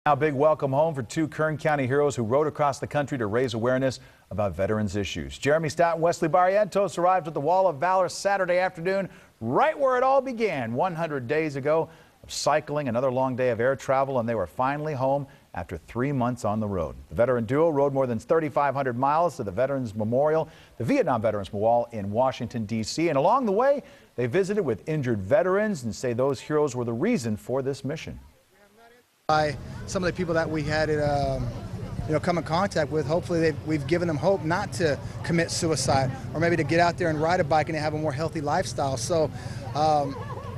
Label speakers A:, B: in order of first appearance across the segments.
A: Now, big welcome home for two Kern County heroes who rode across the country to raise awareness about veterans issues. Jeremy Staat and Wesley Barrientos arrived at the Wall of Valor Saturday afternoon, right where it all began 100 days ago of cycling, another long day of air travel, and they were finally home after 3 months on the road. The veteran duo rode more than 3,500 miles to the Veterans Memorial, the Vietnam Veterans Memorial in Washington, D.C., and along the way, they visited with injured veterans and say those heroes were the reason for this mission.
B: By some of the people that we had come in contact with, hopefully we've given them hope not to commit suicide, or maybe to get out there and ride a bike and have a more healthy lifestyle. So,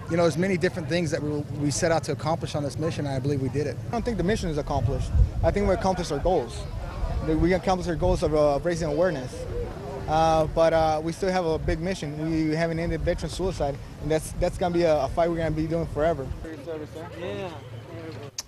B: there's many different things that we set out to accomplish on this mission, and I believe we did it.
C: I don't think the mission is accomplished. I think we accomplished our goals. We accomplished our goals of raising awareness. But we still have a big mission. We haven't ended veteran suicide, and that's going to be a fight we're going to be doing forever.
D: Yeah.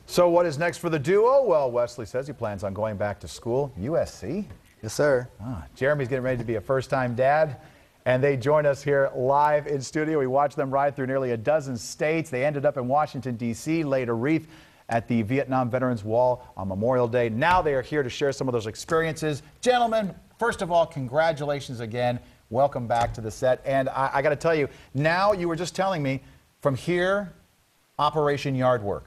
A: So what is next for the duo? Well, Wesley says he plans on going back to school, USC.
C: Yes, sir.
A: Jeremy's getting ready to be a first-time dad, and they join us here live in studio. We watched them ride through nearly a dozen states. They ended up in Washington, D.C., laid a wreath at the Vietnam Veterans Wall on Memorial Day. Now they are here to share some of those experiences. Gentlemen, first of all, congratulations again. Welcome back to the set. And I got to tell you, now you were just telling me, from here, Operation Yard Work.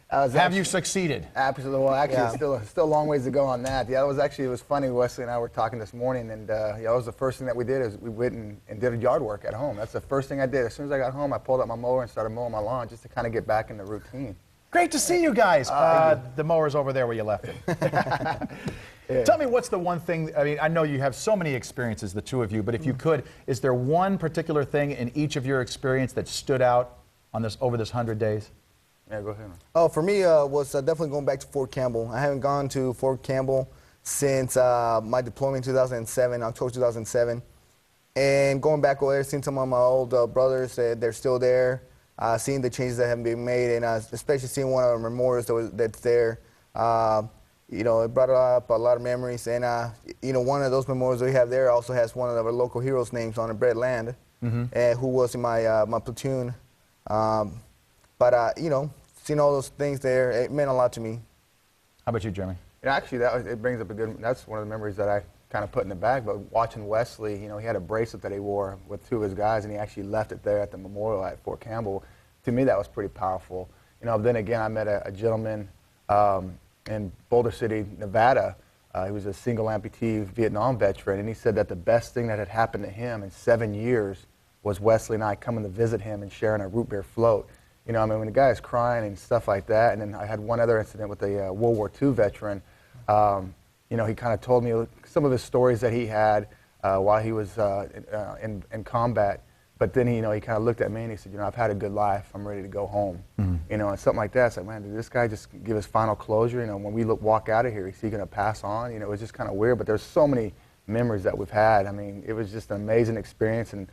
A: Have you succeeded?
E: Absolutely. Well, actually, it's still a long ways to go on that. Yeah, it was funny. Wesley and I were talking this morning, and that was the first thing that we did. Is we went and did a yard work at home. That's the first thing I did. As soon as I got home, I pulled out my mower and started mowing my lawn just to kind of get back in the routine.
A: Great to see you guys. The mower's over there where you left it.
E: Yeah.
A: Tell me, what's the one thing? I mean, I know you have so many experiences, the two of you, but if you could, is there one particular thing in each of your experience that stood out on over this 100 days?
E: Yeah, go ahead.
C: Oh, for me, was definitely going back to Fort Campbell. I haven't gone to Fort Campbell since my deployment in 2007, October 2007. And going back over there, seeing some of my old brothers, they're still there, seeing the changes that have been made, and especially seeing one of the memorials that's there. It brought up a lot of memories. And, one of those memorials we have there also has one of our local heroes' names on it, Brett Land, who was in my platoon. Seeing all those things there, it meant a lot to me.
A: How about you, Jeremy?
E: Actually, it brings up that's one of the memories that I kind of put in the bag. But watching Wesley, he had a bracelet that he wore with two of his guys, and he actually left it there at the memorial at Fort Campbell. To me, that was pretty powerful. Then again, I met a gentleman in Boulder City, Nevada. He was a single amputee Vietnam veteran, and he said that the best thing that had happened to him in 7 years was Wesley and I coming to visit him and sharing a root beer float. When the guy is crying and stuff like that, and then I had one other incident with a World War II veteran. He kind of told me some of his stories that he had while he was in combat. But then he kind of looked at me and he said, I've had a good life. I'm ready to go home. And something like that. It's like, man, did this guy just give his final closure? When we walk out of here, is he going to pass on? It was just kind of weird. But there's so many memories that we've had. I mean, it was just an amazing experience. And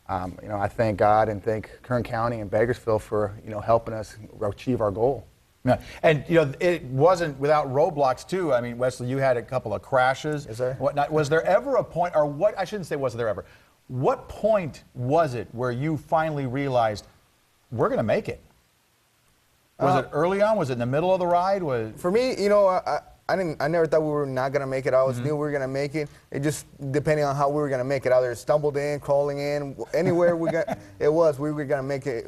E: I thank God and thank Kern County and Bakersfield for, helping us achieve our goal.
A: Yeah. And, it wasn't without roadblocks, too. I mean, Wesley, you had a couple of crashes.
C: Yes, sir.
A: Whatnot. Was there ever a point, or what, I shouldn't say was there ever, what point was it where you finally realized we're going to make it? Was it early on? Was it in the middle of the ride?
C: For me, I never thought we were not going to make it. I always knew we were going to make it. It just depending on how we were going to make it. Either stumbled in, crawling in, anywhere we were going to make it,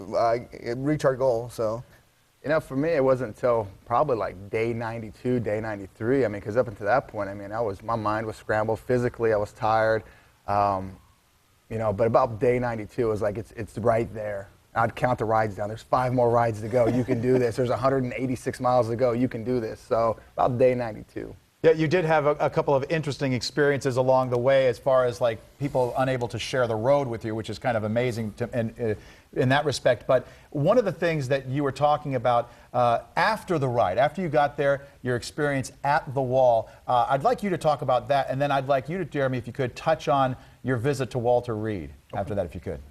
C: reach our goal. So,
E: for me, it wasn't until probably like day 92, day 93. I mean, because up until that point, my mind was scrambled. Physically, I was tired. But about day 92, it was like it's right there. I'd count the rides down. There's 5 more rides to go. You can do this. There's 186 miles to go. You can do this. So about day 92.
A: Yeah, you did have a couple of interesting experiences along the way as far as like people unable to share the road with you, which is kind of amazing in that respect. But one of the things that you were talking about after the ride, after you got there, your experience at the wall, I'd like you to talk about that. And then I'd like you to, Jeremy, if you could, touch on your visit to Walter Reed after that, if you could.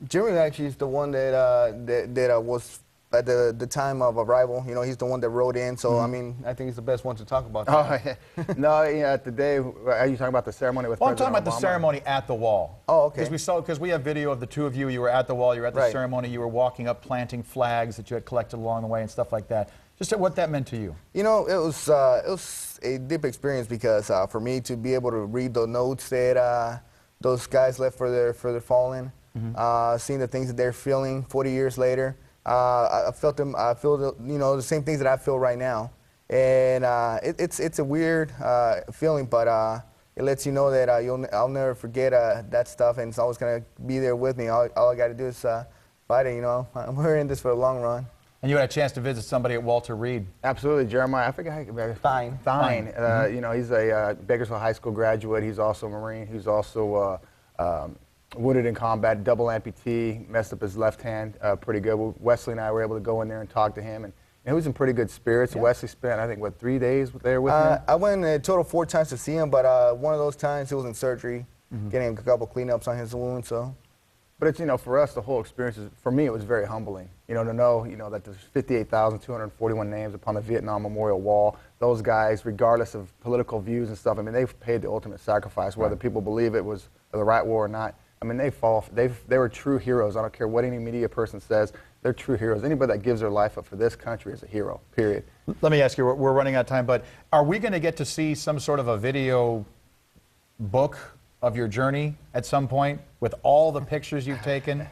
C: Jeremy actually is the one that was at the time of arrival. You know, he's the one that rode in. So I mean, I think he's the best one to talk about that.
E: Oh, yeah. No, yeah, at the day, are you talking about the ceremony with
A: Well, I'm
E: President
A: talking about the
E: Obama?
A: ceremony at the wall.
C: Oh, okay.
A: Because we have video of the two of you. You were at the wall. You were at the
C: Right.
A: ceremony. You were walking up, planting flags that you had collected along the way and stuff like that. Just what that meant to you.
C: You know, it was a deep experience because for me to be able to read the notes that those guys left for their fallen, seeing the things that they're feeling 40 years later, I felt them. I feel the same things that I feel right now, and it's a weird feeling, but it lets you know that I'll never forget that stuff, and it's always gonna be there with me. All I got to do is fight it. You know, we're in this for the long run.
A: And you had a chance to visit somebody at Walter Reed.
E: Absolutely, Jeremiah. I forget how
C: Fine.
E: Fine. You know, he's a Bakersfield High School graduate. He's also a Marine. He's also wounded in combat, double amputee, messed up his left hand pretty good. Wesley and I were able to go in there and talk to him, and he was in pretty good spirits. Yeah. Wesley spent, I think, 3 days there with him?
C: I went a total 4 times to see him, but one of those times he was in surgery, getting a couple cleanups on his wound. So.
E: But it's, you know, for us, the whole experience is, for me, it was very humbling. You know, to know, you know, that there's 58,241 names upon the Vietnam Memorial Wall. Those guys, regardless of political views and stuff, I mean, they've paid the ultimate sacrifice, whether people believe it was the right war or not. I mean, they were true heroes. I don't care what any media person says. They're true heroes. Anybody that gives their life up for this country is a hero, period.
A: Let me ask you, we're running out of time, but are we going to get to see some sort of a video book of your journey at some point with all the pictures you've taken?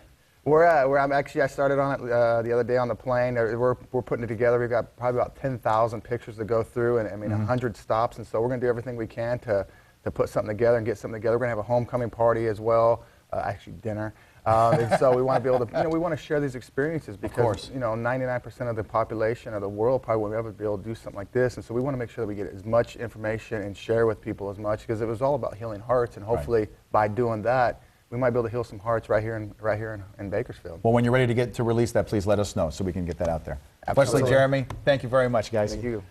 E: I started on it the other day on the plane. We're putting it together. We've got probably about 10,000 pictures to go through, and I mean 100 stops, and so we're going to do everything we can to put something together and get something together. We're going to have a homecoming party as well, actually dinner. And so we want to be able to, you know, we want to share these experiences because, you know, 99% of the population of the world probably won't ever be able to do something like this. And so we want to make sure that we get as much information and share with people as much, because it was all about healing hearts. And hopefully by doing that, we might be able to heal some hearts right here in Bakersfield.
A: Well, when you're ready to release that, please let us know so we can get that out there.
E: Absolutely.
A: Wesley, Jeremy, thank you very much, guys.
E: Thank you.